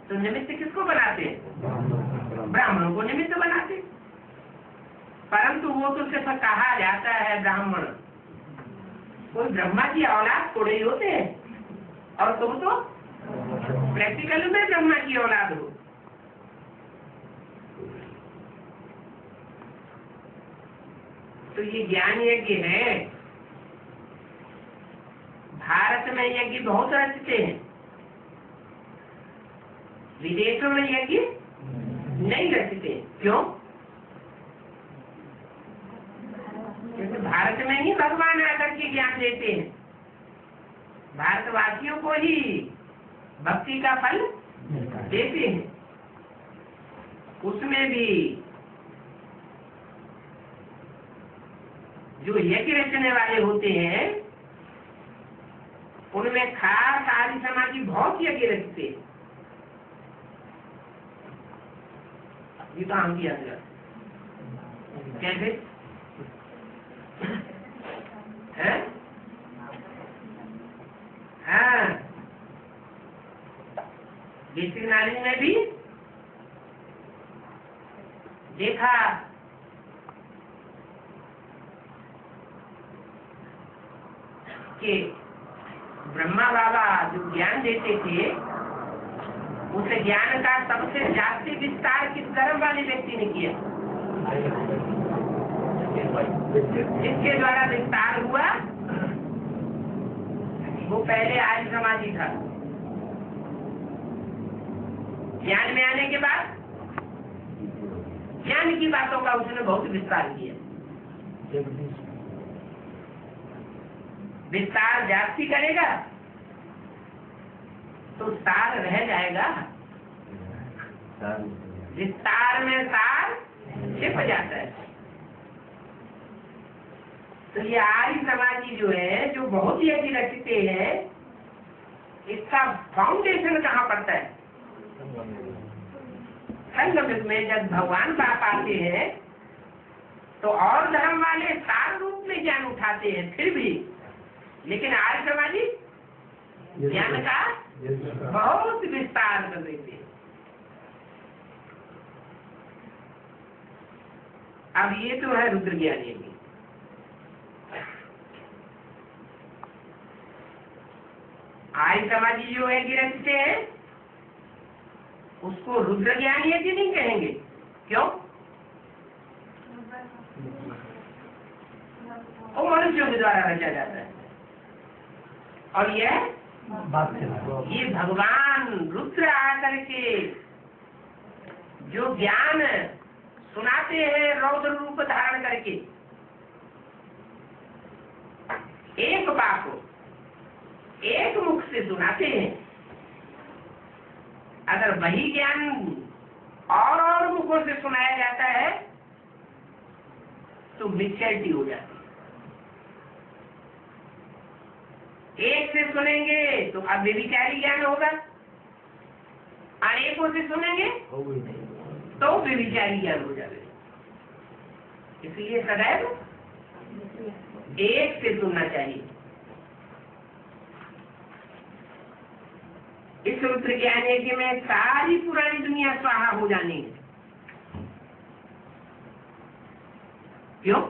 तो निमित्त किसको बनाते हैं? ब्राह्मणों को निमित्त बनाते। परंतु वो तो सिर्फ कहा जाता है ब्राह्मण, कोई ब्रह्मा की औलाद थोड़े ही होते हैं। और तुम तो प्रैक्टिकल में ब्रह्मा की औलाद हो। तो ये ज्ञान यज्ञ है। भारत में यज्ञ बहुत रचते हैं, विदेशों में यज्ञ नहीं रचते। क्यों? क्योंकि भारत में ही भगवान आकर के ज्ञान देते हैं। भारतवासियों को ही भक्ति का फल देते हैं। उसमें भी जो यज्ञ रचने वाले होते हैं उनमें खास आदि समाधि बहुत यज्ञ रचते हैं। ये तो हम किया गया कैसे है? हाँ, डिस्ट्रिक्ट नॉलेज में भी देखा कि ब्रह्मा बाबा जो ज्ञान देते थे उस ज्ञान का सबसे जास्ती विस्तार किस धर्म वाले व्यक्ति ने किया? जिसके द्वारा विस्तार हुआ वो पहले आर्य समाजी था। ज्ञान में आने के बाद ज्ञान की बातों का उसने बहुत विस्तार किया। विस्तार जास्ती करेगा तो सार रह जाएगा। विस्तार में सार छिप जाता है। तो ये आर्य समाजी जो है, जो बहुत ही अच्छी रचते हैं, इसका फाउंडेशन कहाँ पड़ता है? संगम में जब भगवान बाप आते हैं तो और धर्म वाले सार रूप में ज्ञान उठाते हैं फिर भी, लेकिन आर्य समाजी ज्ञान का बहुत विस्तार कर देते हैं। अब ये तो है रुद्र ज्ञान यज्ञ। आर्य समाजी जो यज्ञ रचते हैं उसको रुद्र ज्ञान यज्ञ नहीं कहेंगे। क्यों? वो मनुष्यों के द्वारा रचा जाता है। और ये भगवान रुद्र आकर के जो ज्ञान सुनाते हैं रौद्र रूप धारण करके, एक बात को एक मुख से सुनाते हैं। अगर वही ज्ञान और मुखों से सुनाया जाता है तो मिक्सचरिटी हो जाती है। एक से सुनेंगे तो अब व्यभिचारी ज्ञान होगा, अनेकों से सुनेंगे तो व्यभिचारी ज्ञान हो जाएगा। इसलिए सदैव एक से सुनना चाहिए। इस रुद्र ज्ञान यज्ञ में सारी पुरानी दुनिया स्वाहा हो जानी है। क्यों?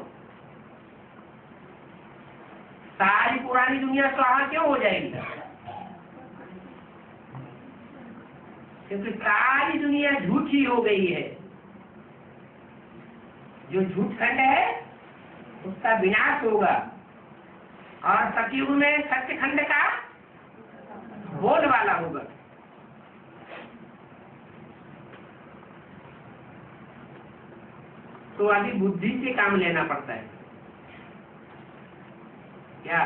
सारी पुरानी दुनिया स्वाहा क्यों हो जाएगी? क्योंकि सारी दुनिया झूठी हो गई है। जो झूठ खंड है उसका विनाश होगा और सतयुग में सत्य खंड का बोल वाला होगा। तो अभी बुद्धि से काम लेना पड़ता है। क्या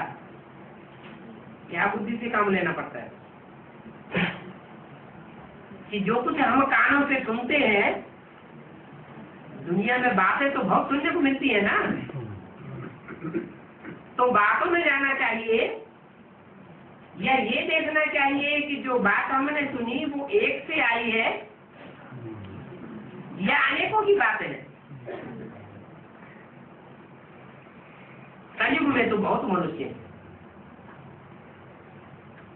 क्या बुद्धि से काम लेना पड़ता है कि जो कुछ हम कानों से सुनते हैं, दुनिया में बातें तो बहुत सुनने को मिलती है ना, तो बातों में जाना चाहिए या ये देखना चाहिए कि जो बात हमने सुनी वो एक से आई है या अनेकों की बातें हैं। कलयुग में तो बहुत मनुष्य हैं,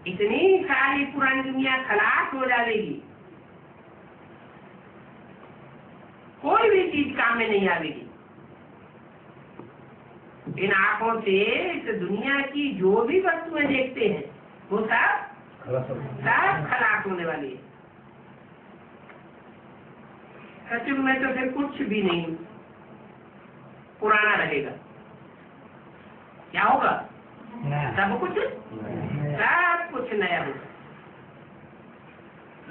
इतनी सारी पुरानी दुनिया खलास हो जाएगी, कोई भी चीज काम में नहीं आएगी। इन आंखों से इस दुनिया की जो भी वस्तुएं देखते हैं वो सब खलास होने वाली है। सचमुच में तो फिर कुछ भी नहीं पुराना रहेगा। क्या होगा? सब कुछ नया होगा।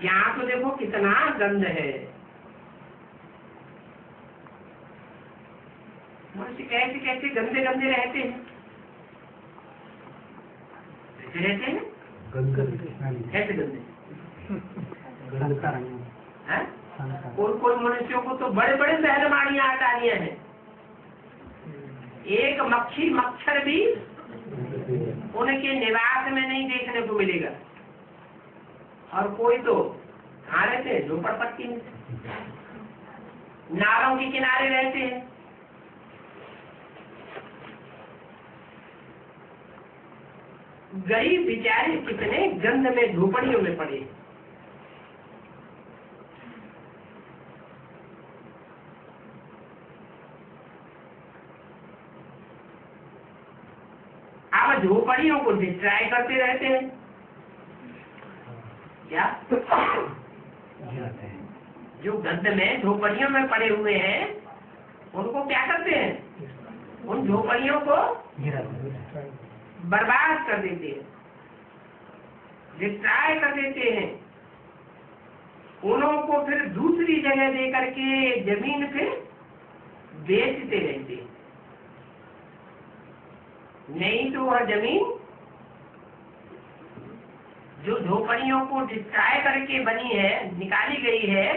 यहाँ तो देखो कितना गंध है। मनुष्य कैसे कैसे गंदे गंदे रहते हैं, कैसे रहते हैं? कैसे गंदे? कोई मनुष्यों को तो बड़े बड़े पहलवानियां हटानियां हैं, एक मक्खी मच्छर भी उनके निवास में नहीं देखने को मिलेगा। और कोई तो कहाँ रहते हैं? झोपड़पट्टी में, नालों के किनारे रहते हैं। गरीब बेचारे कितने गंध में झोपड़ियों में पड़े। आप झोपड़ियों को डिस्ट्रॉय करते रहते हैं। क्या जो गंध में झोपड़ियों में पड़े हुए हैं उनको क्या करते हैं? उन झोपड़ियों को बर्बाद कर देते हैं, डिस्ट्रॉय कर देते हैं। उन्हों को फिर दूसरी जगह दे करके जमीन पे बेचते रहते हैं। नहीं तो वह जमीन जो झोपड़ियों को डिस्ट्रॉय करके बनी है, निकाली गई है,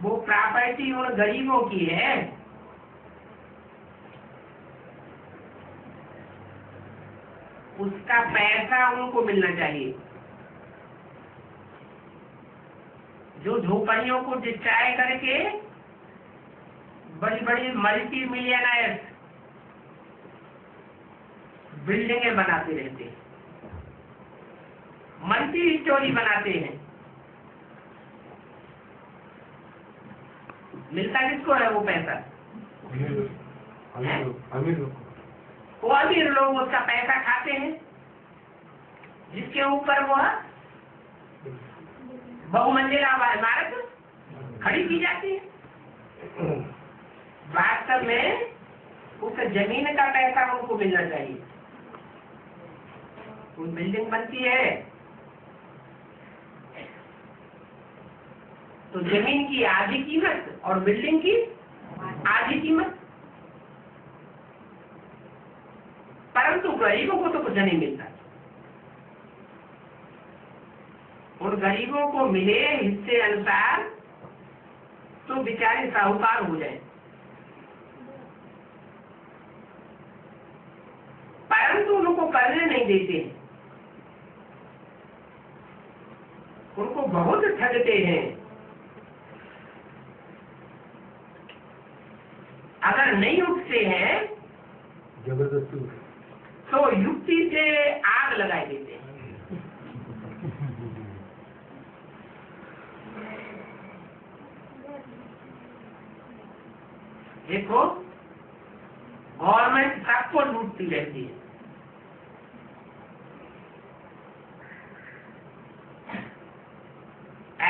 वो प्रॉपर्टी उन गरीबों की है। उसका पैसा उनको मिलना चाहिए। जो झोपड़ियों को डिस्ट्रॉय करके बड़ी बड़ी मल्टी मिलियनर्स बिल्डिंगें बनाते रहते हैं, मल्टी स्टोरी बनाते हैं। मिलता किसको है वो पैसा? वो अमीर लोग उसका पैसा खाते हैं, जिसके ऊपर वो बहुमंजिला इमारत खड़ी की जाती है। वास्तव में उस जमीन का पैसा उनको मिलना चाहिए। कोई बिल्डिंग बनती है तो जमीन की आधी कीमत और बिल्डिंग की आधी कीमत, परंतु गरीबों को तो कुछ नहीं मिलता। उन गरीबों को मिले हिस्से अनुसार तो बेचारे साहूकार हो जाए, परंतु उनको करने नहीं देते, उनको बहुत ठगते हैं। अगर नहीं उठते हैं जबरदस्ती तो युक्ति से आग लगा देते हैं। देखो गवर्नमेंट सबको लूटती रहती है।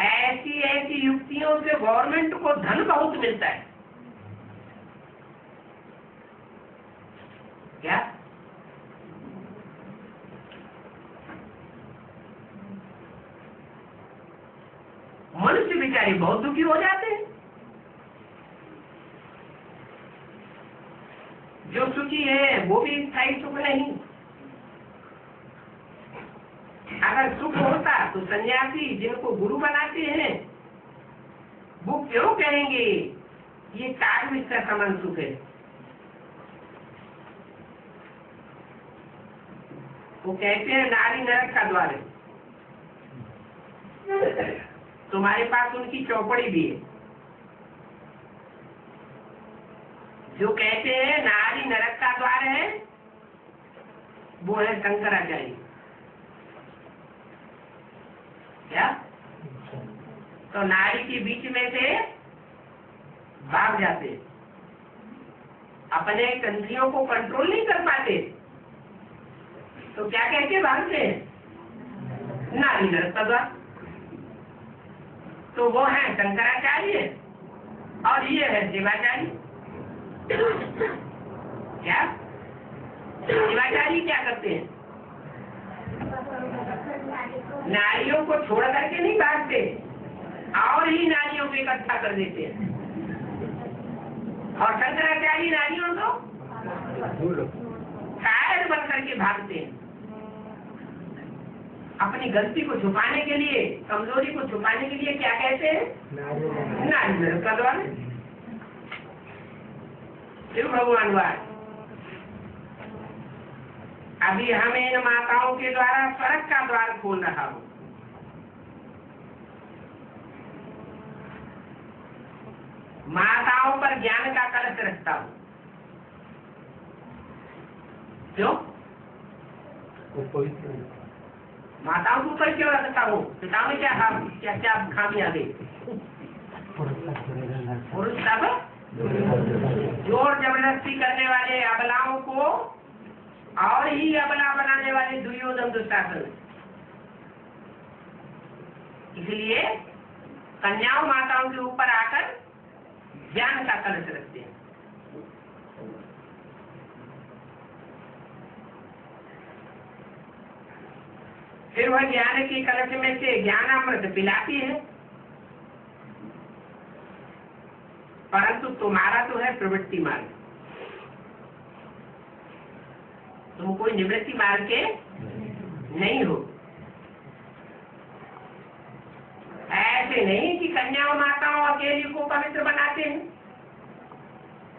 ऐसी ऐसी युक्तियों से गवर्नमेंट को धन बहुत मिलता है। क्या मनुष्य बेचारे बहुत दुखी हो जाते हैं। जो सुखी है वो भी स्थायी सुख नहीं। अगर सुख होता तो सन्यासी जिनको गुरु बनाते हैं वो क्यों कहेंगे ये कार्मिक का समान सुख है? वो कहते हैं नारी नरक का द्वार है। तुम्हारे पास उनकी चौपड़ी भी है। जो कहते हैं नारी नरक का द्वार है वो है शंकराचार्य। क्या? तो नारी के बीच में से भाग जाते, अपने इंद्रियों को कंट्रोल नहीं कर पाते, तो क्या कह के भागते हैं? नारी नरक का द्वार। तो वो है शंकराचार्य और ये है शिवाचार्य। क्या शिवाचार्य क्या करते हैं? नारियों को छोड़ करके नहीं भागते और ही नारियों को इकट्ठा कर देते हैं। और शंकराचार्य नारियों को कायर बन करके भागते हैं। अपनी गलती को छुपाने के लिए, कमजोरी को छुपाने के लिए क्या कहते हैं? नारी नरक का द्वार। शिव भगवान वार अभी हम इन माताओं के द्वारा स्वर्ग का द्वार खोल रहा हूं। माताओं पर ज्ञान का कलश रखता हूं। क्यों? माताओं के ऊपर क्यों रखता हूँ? पिता में क्या क्या खामी आ गई? पुरुष सब जोर जबरदस्ती करने वाले अबलाओं को और ही अबला बनाने वाले दुर्योधन दुशासन। इसलिए कन्याओं माताओं के ऊपर आकर ज्ञान का कलश रखते हैं। फिर वह ज्ञान की कलश में से ज्ञानामृत पिलाती है। परंतु तुम्हारा तो है प्रवृत्ति मार्ग, तुम कोई निवृत्ति मार्ग के नहीं हो। ऐसे नहीं कि कन्याओं माताओं अकेली को पवित्र बनाते हैं,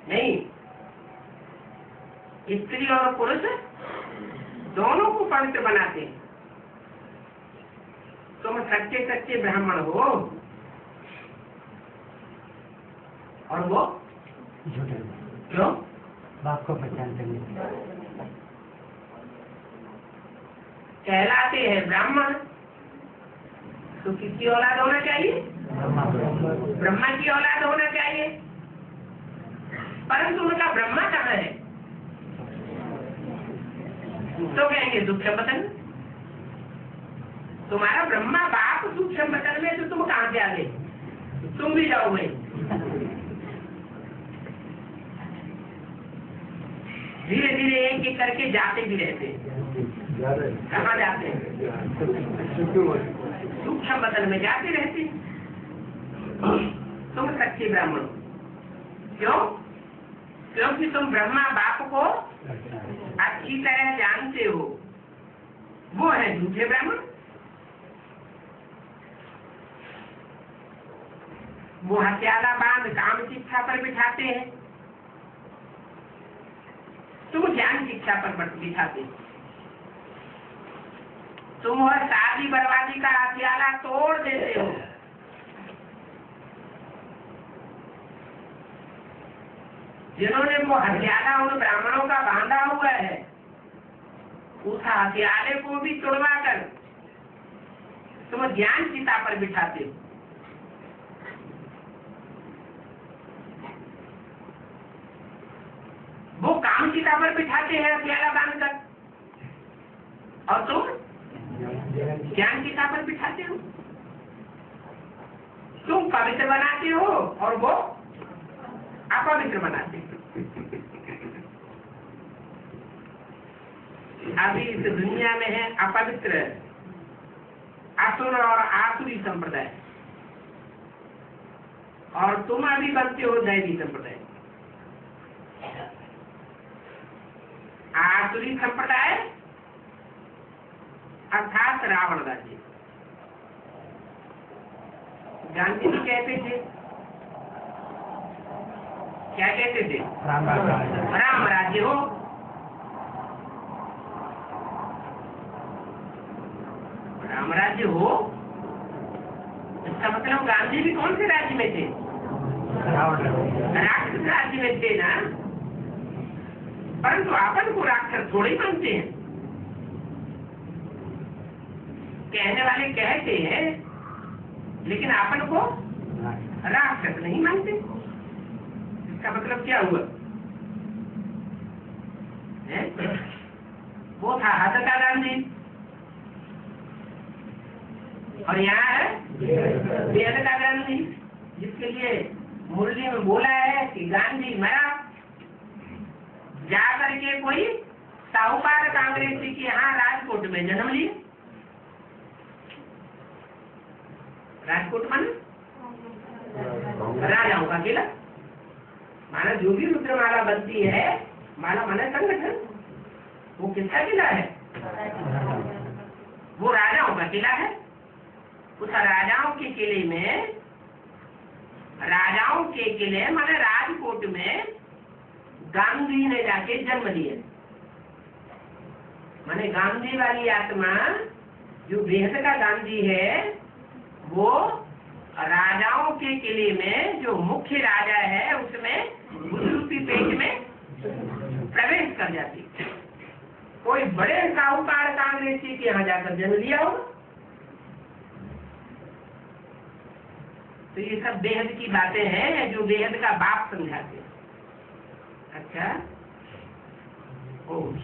नहीं, स्त्री और पुरुष दोनों को पवित्र बनाते हैं। तुम सच्चे सच्चे ब्राह्मण हो और वो क्यों? बाप को पहचान करने कहलाते हैं ब्राह्मण। तो किसकी औलाद होना चाहिए? ब्रह्मा की औलाद होना चाहिए। परंतु उनका ब्रह्मा कहाँ है? तो कहेंगे सूक्ष्म बतन। तुम्हारा ब्रह्मा बाप सूक्ष्म बतन में, तो तुम कहाँ से आ गए? तुम भी जाओगे। धीरे धीरे एक एक करके जाते भी रहते हैं। कहाँ जाते हैं? सूक्ष्म बदन में जाते रहते। तुम सच्चे ब्राह्मण हो। क्यों? क्योंकि तुम ब्रह्मा बाप को अच्छी तरह जानते हो। वो है झूठे ब्राह्मण। वो हथियाला बांध काम शिक्षा पर बिठाते हैं, तुम ज्ञान शिक्षा पर बिठाते हो। तुम वह शादी बर्बादी का हथियाला तोड़ देते हो। जिन्होंने वो हथियाला उन ब्राह्मणों का बांधा हुआ है, उस हथियाले को भी तोड़वा कर तुम ज्ञान चिता पर बिठाते हो। वो काम चिता पर बिठाते हैं हथियाला बांधकर, और तुम ज्ञान चिता पर बिठाते हो। तुम पवित्र बनाते हो और वो अपवित्र बनाते हो। अभी इस दुनिया में है अपवित्र असुर और आसुरी संप्रदाय, और तुम अभी बनते हो दैवी संप्रदाय। आसुरी संप्रदाय अर्थात रावण राज्य। गांधी जी कहते थे, क्या कहते थे? राम राज्य हो। राम राज्य हो, इसका मतलब गांधी भी कौन से राज्य में थे? राक्षस राज्य में थे ना। परंतु अपन को राक्षस थोड़े मानते हैं। कहने वाले कहते हैं, लेकिन अपन को राक्षस नहीं मानते। इसका मतलब क्या हुआ? वो था हद का गांधी, और यहाँ है बेहद का गांधी, जिसके लिए मुरली में बोला है कि गांधी मरा। जाकर के कोई साहूकार कांग्रेसी के यहाँ राजकोट में जन्म लिया। राजकोट मन राजाओं का किला। माना जो भी रुद्रमाला बनती है, माला माना संगठन, वो किसका किला है? वो राजाओं का किला है। उस राजाओं के किले में, राजाओं के किले माने राजकोट में गांधी ने जाके जन्म लिया। माने गांधी वाली आत्मा जो बेहद का गांधी है, वो राजाओं के किले में जो मुख्य राजा है उसमें रूपी पेट में प्रवेश कर जाती। कोई बड़े साहूकार कांग्रेसी के यहाँ जाकर जन्म लिया हो। तो ये सब बेहद की बातें हैं जो बेहद का बाप समझाते हैं। अच्छा, ओम